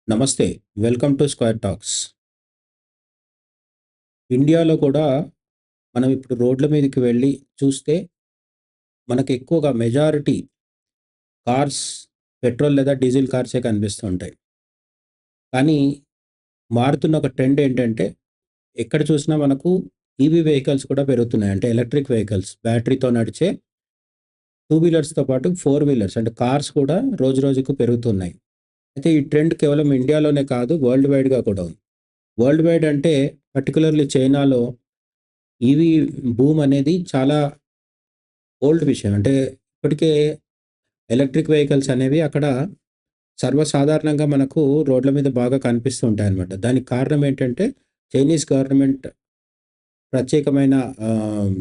నమస్తే. Welcome to square talks. ఇండియాలో కూడా మనం ఇప్పుడు రోడ్ల మీదకి వెళ్ళి చూస్తే మనకు ఎక్కువగా మెజారిటీ కార్స్ పెట్రోల్ లేదా డీజిల్ కార్సే కనిపిస్తూ ఉంటాయి. కానీ మారుతున్న ఒక ట్రెండ్ ఏంటంటే ఎక్కడ చూసినా మనకు ఈవీ వెహికల్స్ కూడా పెరుగుతున్నాయి. అంటే ఎలక్ట్రిక్ వెహికల్స్ బ్యాటరీతో నడిచే టూ వీలర్స్‌తో పాటు ఫోర్ వీలర్స్ అంటే కార్స్ కూడా రోజు రోజుకు పెరుగుతున్నాయి. అయితే ఈ ట్రెండ్ కేవలం ఇండియాలోనే కాదు, వరల్డ్ వైడ్‌గా కూడా ఉంది. వరల్డ్ వైడ్ అంటే పర్టిక్యులర్‌లీ చైనాలో ఈవీ బూమ్ అనేది చాలా ఓల్డ్ విషయం. అంటే ఇప్పటికే ఎలక్ట్రిక్ వెహికల్స్ అనేవి అక్కడ సర్వసాధారణంగా మనకు రోడ్ల మీద బాగా కనిపిస్తూ ఉంటాయన్నమాట. దానికి కారణం ఏంటంటే చైనీస్ గవర్నమెంట్ ప్రత్యేకమైన ఆహ్,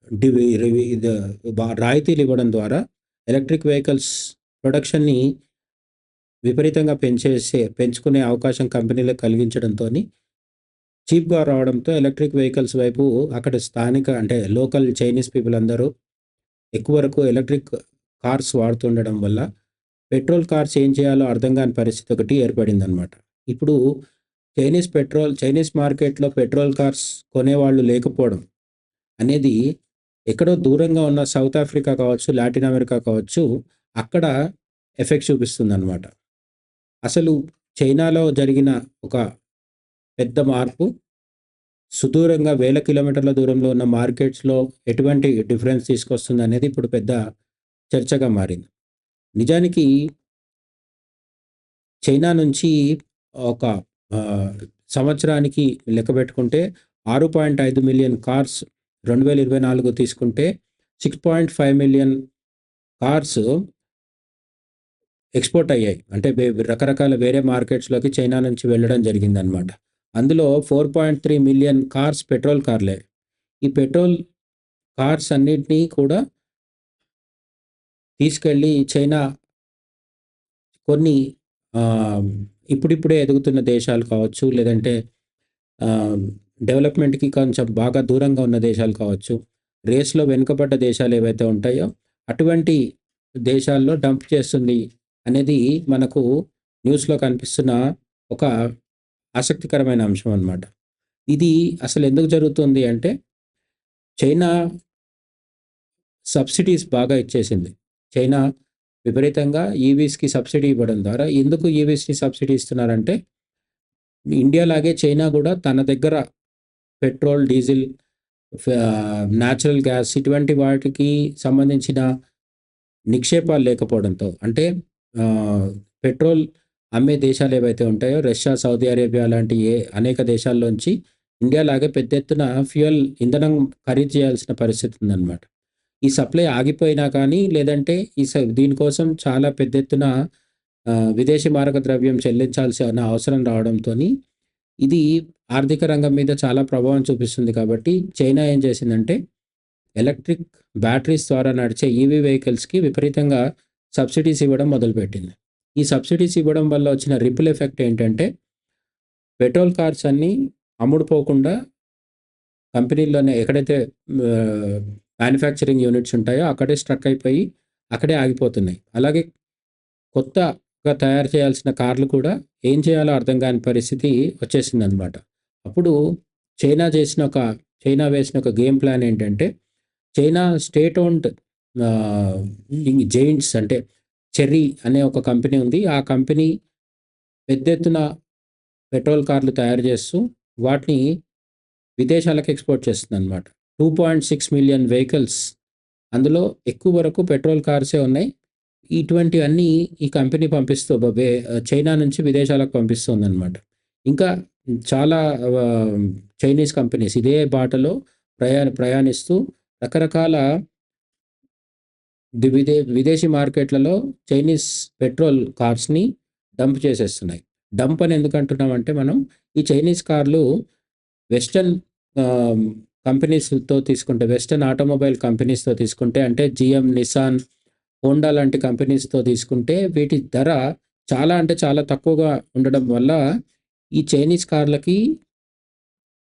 డివి రివి ఇది రాయితీలు ఇవ్వడం ద్వారా ఎలక్ట్రిక్ వెహికల్స్ ప్రొడక్షన్‌ని విపరీతంగా పెంచుకునే అవకాశం కంపెనీలకు కలిగించడంతోని చీప్‌గా రావడంతో ఎలక్ట్రిక్ వెహికల్స్ వైపు అక్కడ స్థానిక అంటే లోకల్ చైనీస్ పీపుల్ అందరూ ఎక్కువ వరకు ఎలక్ట్రిక్ కార్స్ వాడుతుండడం వల్ల పెట్రోల్ కార్స్ ఏం చేయాలో అర్థం కాని పరిస్థితి ఒకటి ఏర్పడిందనమాట. ఇప్పుడు చైనీస్ మార్కెట్‌లో పెట్రోల్ కార్స్ కొనేవాళ్ళు లేకపోవడం అనేది ఎక్కడో దూరంగా ఉన్న సౌత్ ఆఫ్రికా కావచ్చు, లాటిన్ అమెరికా కావచ్చు, అక్కడ ఎఫెక్ట్ చూపిస్తుందనమాట. అసలు చైనాలో జరిగిన ఒక పెద్ద మార్పు సుదూరంగా వేల కిలోమీటర్ల దూరంలో ఉన్న మార్కెట్స్‌లో ఎటువంటి డిఫరెన్స్ తీసుకొస్తుందనేది ఇప్పుడు పెద్ద చర్చగా మారింది. నిజానికి చైనా నుంచి ఒక ఆహ్, సంవత్సరానికి లెక్కబెట్టుకుంటే 6.5 మిలియన్ కార్స్ 2024 తీసుకుంటే 6.5 మిలియన్ కార్స్ ఎక్స్‌పోర్ట్ అయ్యాయి. అంటే రకరకాల వేరే మార్కెట్స్‌లోకి చైనా నుంచి వెళ్ళడం జరిగిందనమాట. అందులో 4.3 మిలియన్ కార్స్ పెట్రోల్ కార్లే. ఈ పెట్రోల్ కార్స్ అన్నిటిని కూడా తీసుకెళ్ళి చైనా కొన్ని ఆహ్, ఇప్పుడిప్పుడే ఎదుగుతున్న దేశాలు కావచ్చు, లేదంటే ఆహ్, డెవలప్‌మెంట్‌కి కొంచెం బాగా దూరంగా ఉన్న దేశాలు కావచ్చు, రేస్‌లో వెనుకబడ్డ దేశాలు ఏవైతే ఉంటాయో, అటువంటి దేశాల్లో డంప్ చేస్తుంది అనేది మనకు న్యూస్‌లో కనిపిస్తున్న ఒక ఆసక్తికరమైన అంశం అన్నమాట. ఇది అసలెందుకు జరుగుతుంది అంటే, చైనా సబ్సిడీస్ బాగా ఇచ్చేసింది. చైనా విపరీతంగా ఈవీస్‌కి సబ్సిడీ ఇవ్వడం ద్వారా ఎందుకు ఈవీస్‌కి సబ్సిడీ ఇస్తున్నారంటే, ఇండియాలాగే చైనా గూడా తన దగ్గర పెట్రోల్, డీజిల్, నేచురల్ గ్యాస్ ఇటువంటి వాటికి సంబంధించిన నిక్షేపాలు లేకపోవడంతో అంటే ఆహ్, పెట్రోల్ అమ్మే దేశాలు ఏవైతే ఉంటాయో రష్యా, సౌదీ అరేబియా లాంటి అనేక దేశాల్లోంచి ఇండియాలాగే పెద్ద ఎత్తున ఇంధనం ఖరీదు చేయాల్సిన పరిస్థితి ఉందన్నమాట. ఈ సప్లై ఆగిపోయినా కానీ, లేదంటే దీనికోసం చాలా పెద్ద ఎత్తున విదేశీ మారక ద్రవ్యం చెల్లించాల్సిన అవసరం రావడంతోని, ఇది ఆర్థిక రంగం మీద చాలా ప్రభావం చూపిస్తుంది కాబట్టి, చైనా ఏం చేసిందంటే, ఎలక్ట్రిక్ బ్యాటరీస్ ద్వారా నడిచే ఈవీ వెహికల్స్‌కి విపరీతంగా సబ్సిడీస్ ఇవ్వడం మొదలుపెట్టింది. ఈ సబ్సిడీస్ ఇవ్వడం వల్ల వచ్చిన రిపుల్ ఎఫెక్ట్ ఏంటంటే, పెట్రోల్ కార్స్ అన్నీ అమ్ముడుపోకుండా కంపెనీల్లోనే ఎక్కడైతే ఆహ్, మ్యానుఫ్యాక్చరింగ్ యూనిట్స్ ఉంటాయో అక్కడే స్ట్రక్ అయిపోయి, అక్కడే ఆగిపోతున్నాయి. అలాగే కొత్తగా తయారు చేయాల్సిన కార్లు కూడా ఏం చేయాలో అర్థం కాని పరిస్థితి వచ్చేసిందనమాట. అప్పుడు చైనా చేసిన ఒక చైనా వేసిన ఒక గేమ్ ప్లాన్ ఏంటంటే, చైనా స్టేట్ ఓన్డ్ ఆహ్, జెయింట్స్ అంటే చెర్రీ అనే ఒక కంపెనీ ఉంది. ఆ కంపెనీ పెద్ద ఎత్తున పెట్రోల్ కార్లు తయారు చేస్తూ వాటిని విదేశాలకు ఎక్స్‌పోర్ట్ చేస్తుందనమాట. 2.6 మిలియన్ వెహికల్స్ అందులో ఎక్కువ వరకు పెట్రోల్ కార్సే ఉన్నాయి. ఇటువంటివన్నీ ఈ కంపెనీ చైనా నుంచి విదేశాలకు పంపిస్తుందనమాట. ఇంకా చాలా చైనీస్ కంపెనీస్ ఇదే బాటలో ప్రయాణిస్తూ రకరకాల విదేశీ మార్కెట్లలో చైనీస్ పెట్రోల్ కార్స్‌ని డంప్ చేసేస్తున్నాయి. డంప్ అని ఎందుకు అంటున్నామంటే మనం, ఈ చైనీస్ కార్లు వెస్టర్న్ ఆహ్, కంపెనీస్‌తో తీసుకుంటే, వెస్టర్న్ ఆటోమొబైల్ కంపెనీస్‌తో తీసుకుంటే అంటే జీఎం, నిస్సాన్, హోండా లాంటి కంపెనీస్‌తో తీసుకుంటే వీటి ధర చాలా అంటే చాలా తక్కువగా ఉండడం వల్ల ఈ చైనీస్ కార్లకి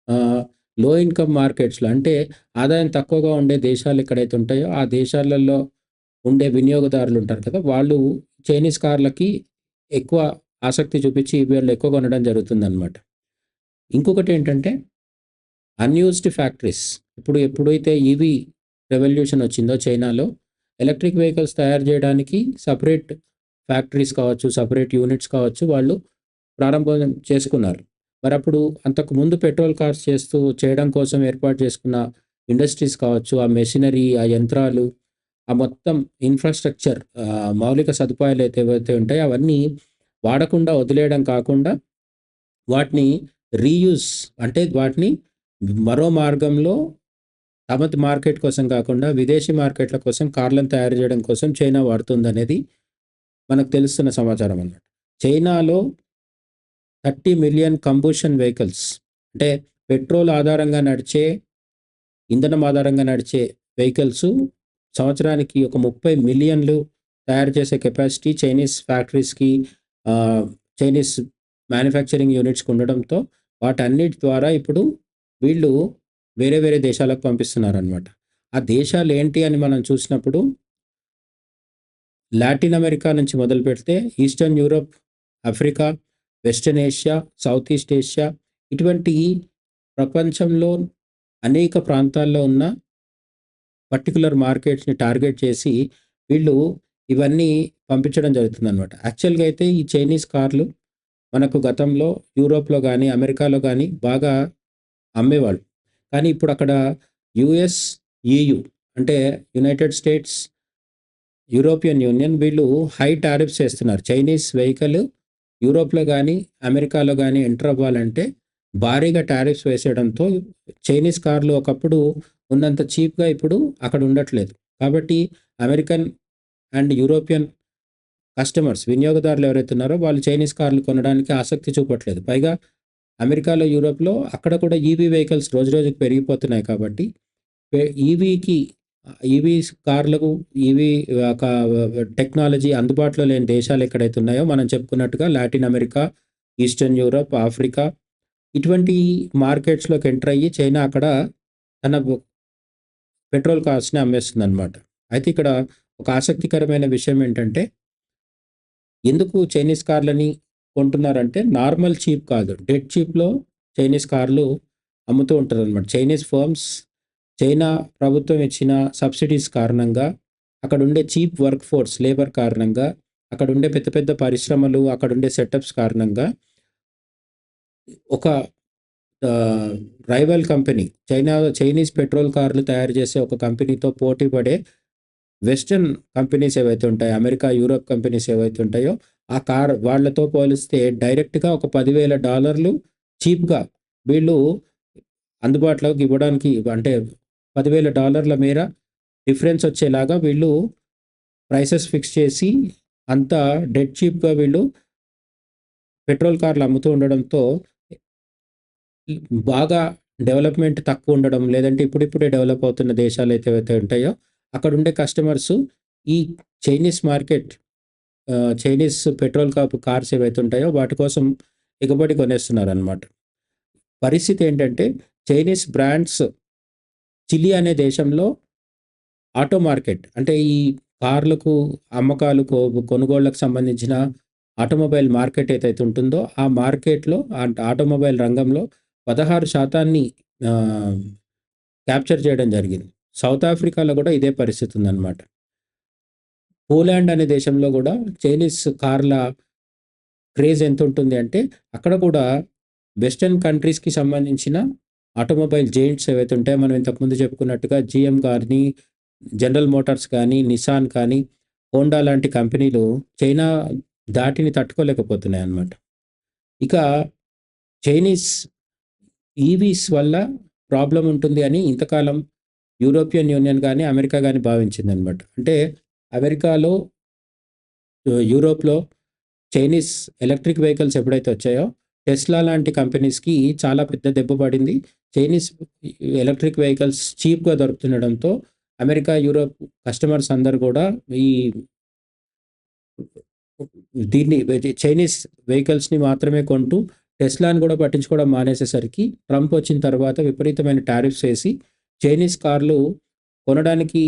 ఆహ్, లో ఇన్‌కమ్ మార్కెట్స్‌లో అంటే ఆదాయం తక్కువగా ఉండే దేశాలు ఎక్కడైతే ఉంటాయో ఆ దేశాలలో ఉండే వినియోగదారులు ఉంటారు కదా! వాళ్ళు చైనీస్ కార్లకి ఎక్కువ ఆసక్తి చూపించి ఈవీలలో ఎక్కువ కొనడం జరుగుతుందన్నమాట. ఇంకొకటేంటంటే అన్‌యూజ్డ్ ఫ్యాక్టరీస్. ఇప్పుడు ఎప్పుడైతే ఈవీ రెవల్యూషన్ వచ్చిందో చైనాలో, ఎలక్ట్రిక్ వెహికల్స్ తయారు చేయడానికి సెపరేట్ ఫ్యాక్టరీస్ కావచ్చు, సెపరేట్ యూనిట్స్ కావచ్చు, వాళ్ళు ప్రారంభం చేసుకున్నారు. మరప్పుడు అంతకుముందు పెట్రోల్ కార్స్ చేయడం కోసం ఏర్పాటు చేసుకున్న ఇండస్ట్రీస్ కావచ్చు, ఆ మెషినరీ, ఆ యంత్రాలు, ఆ మొత్తం ఇన్‌ఫ్రాస్ట్రక్చర్, మౌలిక సదుపాయాలు ఏవైతే ఉంటాయో అవన్నీ వాడకుండా వదిలేయడం కాకుండా వాటిని రీయూజ్ అంటే వాటిని మరో మార్గంలో తమ మార్కెట్ కోసం కాకుండా విదేశీ మార్కెట్ల కోసం కార్లను తయారు చేయడం కోసం చైనా వాడుతుందనేది మనకు తెలుస్తున్న సమాచారం అన్నమాట. చైనాలో 30 మిలియన్ కంబషన్ వెహికల్స్ అంటే పెట్రోల్ ఆధారంగా నడిచే, ఇంధనం ఆధారంగా నడిచే వెహికల్స్ సంవత్సరానికి ఒక 30 మిలియన్లు తయారు చేసే కెపాసిటీ చైనీస్ ఫ్యాక్టరీస్‌కి, చైనీస్ మ్యానుఫ్యాక్చరింగ్ యూనిట్స్‌కి ఉండడంతో వాటన్నిటి ద్వారా ఇప్పుడు వీళ్ళు వేరే వేరే దేశాలకు పంపిస్తున్నారనమాట. ఆ దేశాలు ఏంటి అని మనం చూసినప్పుడు లాటిన్ అమెరికా నుంచి మొదలుపెడితే eastern Europe, Africa, western Asia, south east Asia, ఇటువంటి ప్రపంచంలో అనేక ప్రాంతాల్లో ఉన్న పర్టిక్యులర్ మార్కెట్స్‌ని టార్గెట్ చేసి వీళ్ళు ఇవన్నీ పంపించడం జరుగుతుందనమాట. యాక్చువల్‌గా అయితే ఈ చైనీస్ కార్లు మనకు గతంలో యూరోప్‌లో గానీ, అమెరికాలో గానీ బాగా అమ్మేవాళ్ళు. కానీ ఇప్పుడు అక్కడ యూఎస్, ఈయూ అంటే యునైటెడ్ స్టేట్స్, యూరోపియన్ యూనియన్ వీళ్ళు హై టారిఫ్స్ ఏస్తున్నారు. చైనీస్ వెహికల్ యూరోప్‌లో గానీ, అమెరికాలో గానీ ఎంటర్ అవ్వాలంటే భారీగా టారిఫ్స్ వేసేయడంతో చైనీస్ కార్లు ఒకప్పుడు ఉన్నంత చీప్‌గా ఇప్పుడు అక్కడ ఉండట్లేదు. కాబట్టి అమెరికన్ అండ్ యూరోపియన్ కస్టమర్స్, వినియోగదారులు ఎవరైతే ఉన్నారో వాళ్ళు చైనీస్ కార్లు కొనడానికి ఆసక్తి చూపట్లేదు. పైగా అమెరికాలో, యూరోప్‌లో అక్కడ కూడా ఈవీ వెహికల్స్ రోజురోజుకి పెరిగిపోతున్నాయి కాబట్టి ఈవీకి ఈవీ కార్లకు ఈవీ ఒక టెక్నాలజీ అందుబాటులో లేని దేశాలు ఎక్కడైతే ఉన్నాయో మనం చెప్పుకున్నట్టుగా Latin America, Eastern Europe, Africa ఇటువంటి మార్కెట్స్‌లోకి ఎంటర్ అయ్యి చైనా అక్కడ తన పెట్రోల్ కార్స్‌ని అమ్మేస్తుందన్నమాట. అయితే ఇక్కడ ఒక ఆసక్తికరమైన విషయం ఏంటంటే ఎందుకు చైనీస్ కార్లని కొంటున్నారంటే నార్మల్ చీప్ కాదు. డెడ్ చీప్‌లో చైనీస్ కార్లు అమ్ముతూ ఉంటారనమాట. చైనీస్ ఫర్మ్స్ చైనా ప్రభుత్వం ఇచ్చిన సబ్సిడీస్ కారణంగా, అక్కడుండే చీప్ వర్క్ ఫోర్స్ లేబర్ కారణంగా, అక్కడుండే పెద్ద పెద్ద పరిశ్రమలు, అక్కడుండే సెటప్స్ కారణంగా ఒక రైవల్ కంపెనీ చైనీస్ పెట్రోల్ కార్లు తయారు చేసే ఒక కంపెనీతో పోటీ పడే వెస్టర్న్ కంపెనీస్ ఏవైతే ఉంటాయో, అమెరికా, యూరోప్ కంపెనీస్ ఏవైతే ఉంటాయో, ఆ కార్ వాళ్ళతో పోలిస్తే డైరెక్ట్‌గా ఒక $10,000 చీప్‌గా వీళ్ళు అందుబాటులోకి ఇవ్వడానికి అంటే $10,000 మేర డిఫరెన్స్ వచ్చేలాగా వీళ్ళు ప్రైసెస్ ఫిక్స్ చేసి అంత డెడ్ చీప్‌గా వీళ్ళు పెట్రోల్ కార్లు అమ్ముతూ ఉండడంతో బాగా డెవలప్‌మెంట్ తక్కువ ఉండడం, లేదంటే ఇప్పుడిప్పుడే డెవలప్ అవుతున్న దేశాలు ఏవైతే ఉంటాయో అక్కడుండే కస్టమర్స్ ఈ Chinese market, Chinese petrol cars ఏవైతే ఉంటాయో వాటి కోసం ఎగబడి కొనేస్తున్నారనమాట. పరిస్థితి ఏంటంటే చైనీస్ బ్రాండ్స్ చిలీ అనే దేశంలో ఆటో మార్కెట్ అంటే ఈ కార్లకు అమ్మకాలు, కొనుగోళ్లకు సంబంధించిన ఆటోమొబైల్ మార్కెట్ ఏదైతే ఉంటుందో ఆ మార్కెట్‌లో ఆటోమొబైల్ రంగంలో 16% క్యాప్చర్ చేయడం జరిగింది. సౌత్ ఆఫ్రికాలో కూడా ఇదే పరిస్థితి ఉందన్నమాట. పోలాండ్ అనే దేశంలో కూడా చైనీస్ కార్ల క్రేజ్ ఎంత ఉంటుంది అంటే అక్కడ కూడా వెస్టర్న్ కంట్రీస్‌కి సంబంధించిన ఆటోమొబైల్ జెయింట్స్ ఏవైతే ఉంటాయో మనం ఇంతకుముందు చెప్పుకున్నట్టుగా జీఎం కానీ, జనరల్ మోటార్స్ కానీ, నిసాన్ కానీ, హోండా లాంటి కంపెనీలు చైనా ధాటిని తట్టుకోలేకపోతున్నాయన్నమాట. ఇక చైనీస్ ఈవీస్ వల్ల ప్రాబ్లమ్ ఉంటుంది అని ఇంతకాలం యూరోపియన్ యూనియన్ గానీ, అమెరికా గానీ భావించిందనమాట. అంటే అమెరికాలో, యూరోప్‌లో చైనీస్ ఎలక్ట్రిక్ వెహికల్స్ ఎప్పుడైతే వచ్చాయో టెస్లా లాంటి కంపెనీస్‌కి చాలా పెద్ద దెబ్బ పడింది. చైనీస్ ఎలక్ట్రిక్ వెహికల్స్ చీప్‌గా దొరుకుతుండడంతో అమెరికా, యూరోప్ కస్టమర్స్ అందరూ కూడా ఈ దీన్ని చైనీస్ వెహికల్స్‌ని మాత్రమే కొంటూ టెస్లాని కూడా పట్టించుకోవడం మానేసేసరికి ట్రంప్ వచ్చిన తర్వాత విపరీతమైన టారిఫ్స్ వేసి చైనీస్ కార్లు కొనడానికి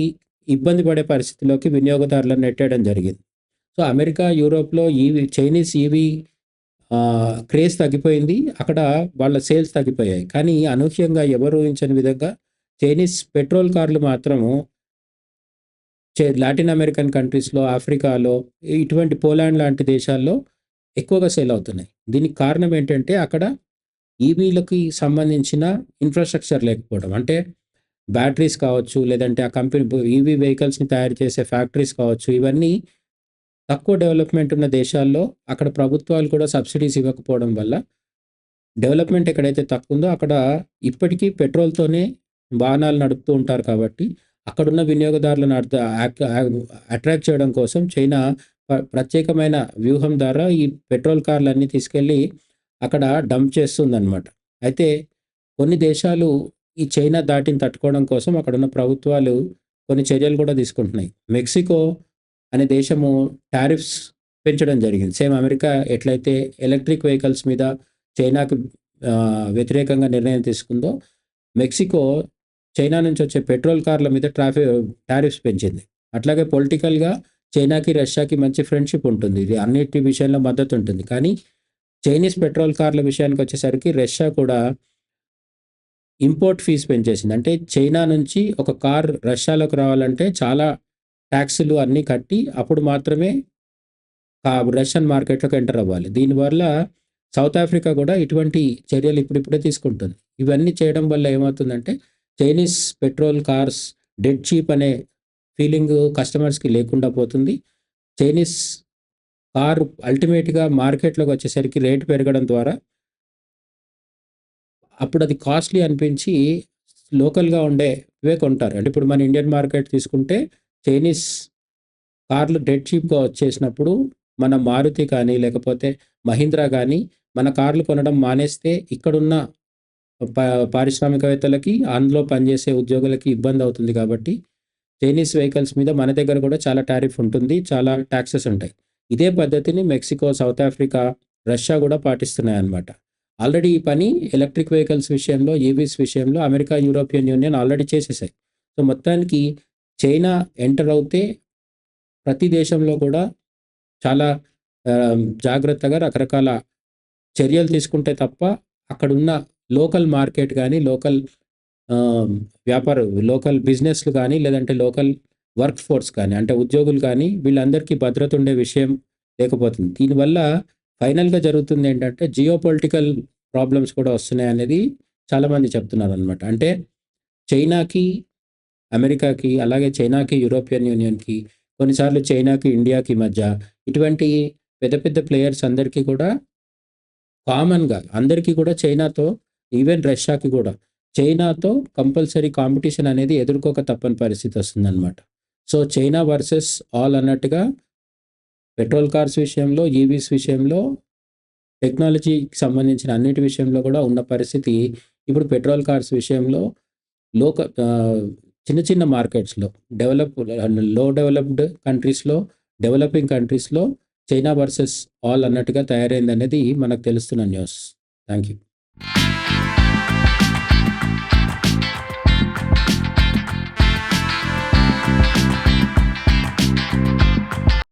ఇబ్బంది పడే పరిస్థితిలోకి వినియోగదారులను నెట్టేయడం జరిగింది. సో, అమెరికా, యూరోప్‌లో చైనీస్ ఈవీ క్రేజ్ తగ్గిపోయింది. అక్కడ వాళ్ళ సేల్స్ తగ్గిపోయాయి. కానీ అనూహ్యంగా ఎవరు ఊహించని విధంగా చైనీస్ పెట్రోల్ కార్లు మాత్రము లాటిన్ అమెరికన్ కంట్రీస్‌లో, ఆఫ్రికాలో, ఇటువంటి పోలాండ్ లాంటి దేశాల్లో ఎక్కువగా సేల్ అవుతున్నాయి. దీనికి కారణం ఏంటంటే అక్కడ ఈవీలకి సంబంధించిన ఇన్‌ఫ్రాస్ట్రక్చర్ లేకపోవడం. అంటే బ్యాటరీస్ కావచ్చు, లేదంటే ఆ కంపెనీ ఈవీ వెహికల్స్‌ని తయారు చేసే ఫ్యాక్టరీస్ కావచ్చు, ఇవన్నీ తక్కువ డెవలప్‌మెంట్ ఉన్న దేశాల్లో అక్కడ ప్రభుత్వాలు కూడా సబ్సిడీస్ ఇవ్వకపోవడం వల్ల డెవలప్‌మెంట్ ఎక్కడైతే తక్కువుందో అక్కడ ఇప్పటికీ పెట్రోల్‌తోనే వాహనాలు నడుపుతూ ఉంటారు కాబట్టి, అక్కడున్న వినియోగదారులను అట్రాక్ట్ చేయడం కోసం చైనా ప్రత్యేకమైన వ్యూహం ద్వారా ఈ పెట్రోల్ కార్లన్నీ తీసుకెళ్ళి అక్కడ డంప్ చేస్తుందనమాట. అయితే కొన్ని దేశాలు ఈ చైనా ధాటిని తట్టుకోవడం కోసం అక్కడున్న ప్రభుత్వాలు కొన్ని చర్యలు కూడా తీసుకుంటున్నాయి. మెక్సికో అనే దేశము టారిఫ్స్ పెంచడం జరిగింది. సేమ్ అమెరికా ఎట్లయితే ఎలక్ట్రిక్ వెహికల్స్ మీద చైనాకు వ్యతిరేకంగా నిర్ణయం తీసుకుందో, మెక్సికో చైనా నుంచి వచ్చే పెట్రోల్ కార్ల మీద టారిఫ్స్ పెంచింది. అట్లాగే పొలిటికల్‌గా చైనాకి, రష్యాకి మంచి ఫ్రెండ్‌షిప్ ఉంటుంది. ఇది అన్నిటి విషయంలో మద్దతు ఉంటుంది. కానీ చైనీస్ పెట్రోల్ కార్ల విషయానికి వచ్చేసరికి రష్యా కూడా ఇంపోర్ట్ ఫీస్ పెంచేసింది. అంటే చైనా నుంచి ఒక కార్ రష్యాలోకి రావాలంటే చాలా ట్యాక్సులు అన్నీ కట్టి అప్పుడు మాత్రమే రష్యన్ మార్కెట్‌లోకి ఎంటర్ అవ్వాలి. దీనివల్ల సౌత్ ఆఫ్రికా కూడా ఇటువంటి చర్యలు ఇప్పుడిప్పుడే తీసుకుంటుంది. ఇవన్నీ చేయడం వల్ల ఏమవుతుందంటే Chinese petrol cars dead cheap అనే ఫీలింగ్ కస్టమర్స్‌కి లేకుండా పోతుంది. చైనీస్ కారు అల్టిమేట్‌గా మార్కెట్‌లోకి వచ్చేసరికి రేట్ పెరగడం ద్వారా అప్పుడు అది కాస్ట్‌లీ అనిపించి లోకల్‌గా ఉండేవే కొంటారు. అంటే ఇప్పుడు మన ఇండియన్ మార్కెట్ తీసుకుంటే చైనీస్ కార్లు డెడ్ చీప్‌గా వచ్చేసినప్పుడు మన మారుతి కానీ, లేకపోతే మహీంద్రా కానీ మన కార్లు కొనడం మానేస్తే ఇక్కడున్న ప పారిశ్రామికవేత్తలకి, అందులో పనిచేసే ఉద్యోగులకి ఇబ్బందవుతుంది కాబట్టి చైనీస్ వెహికల్స్ మీద మన దగ్గర కూడా చాలా టారిఫ్ ఉంటుంది. చాలా టాక్సెస్ ఉంటాయి. ఇదే పద్ధతిని మెక్సికో, సౌత్ ఆఫ్రికా, రష్యా కూడా పాటిస్తున్నాయన్నమాట. ఆల్రెడీ ఈ పని ఎలక్ట్రిక్ వెహికల్స్ విషయంలో, ఈవీస్ విషయంలో అమెరికా, యూరోపియన్ యూనియన్ ఆల్రెడీ చేసేసాయి. సో, మొత్తానికి చైనా ఎంటర్ అవుతే ప్రతి దేశంలో కూడా చాలా జాగ్రత్తగా రకరకాల చర్యలు తీసుకుంటే తప్ప అక్కడున్న లోకల్ మార్కెట్ గానీ, లోకల్ లోకల్ బిజినెస్‌లు గానీ, లేదంటే లోకల్ వర్క్ ఫోర్స్ కానీ, అంటే ఉద్యోగులు కానీ వీళ్ళందరికీ భద్రత ఉండే విషయం లేకపోతుంది. దీనివల్ల ఫైనల్‌గా జరుగుతుందేంటంటే జియోపొలిటికల్ ప్రాబ్లమ్స్ కూడా వస్తున్నాయనేది చాలామంది చెప్తున్నారనమాట. అంటే చైనాకి, అమెరికాకి, అలాగే చైనాకి, యూరోపియన్ యూనియన్‌కి, కొన్నిసార్లు చైనాకి, ఇండియాకి మధ్య ఇటువంటి పెద్ద పెద్ద ప్లేయర్స్ అందరికీ కూడా కామన్‌గా అందరికీ కూడా చైనాతో, ఈవెన్ రష్యాకి కూడా చైనాతో కంపల్సరీ కాంపిటీషన్ అనేది ఎదుర్కోక తప్పని పరిస్థితి వస్తుందనమాట. సో, చైనా వర్సెస్ ఆల్ అన్నట్టుగా పెట్రోల్ కార్స్ విషయంలో, ఈవీస్ విషయంలో, టెక్నాలజీకి సంబంధించిన అన్నిటి విషయంలో కూడా ఉన్న పరిస్థితి ఇప్పుడు పెట్రోల్ కార్స్ విషయంలో చిన్న చిన్న మార్కెట్స్‌లో లో డెవలప్డ్ కంట్రీస్‌లో, డెవలపింగ్ కంట్రీస్‌లో చైనా వర్సెస్ ఆల్ అన్నట్టుగా తయారైందనేది మనకు తెలుస్తున్న న్యూస్. Thank you.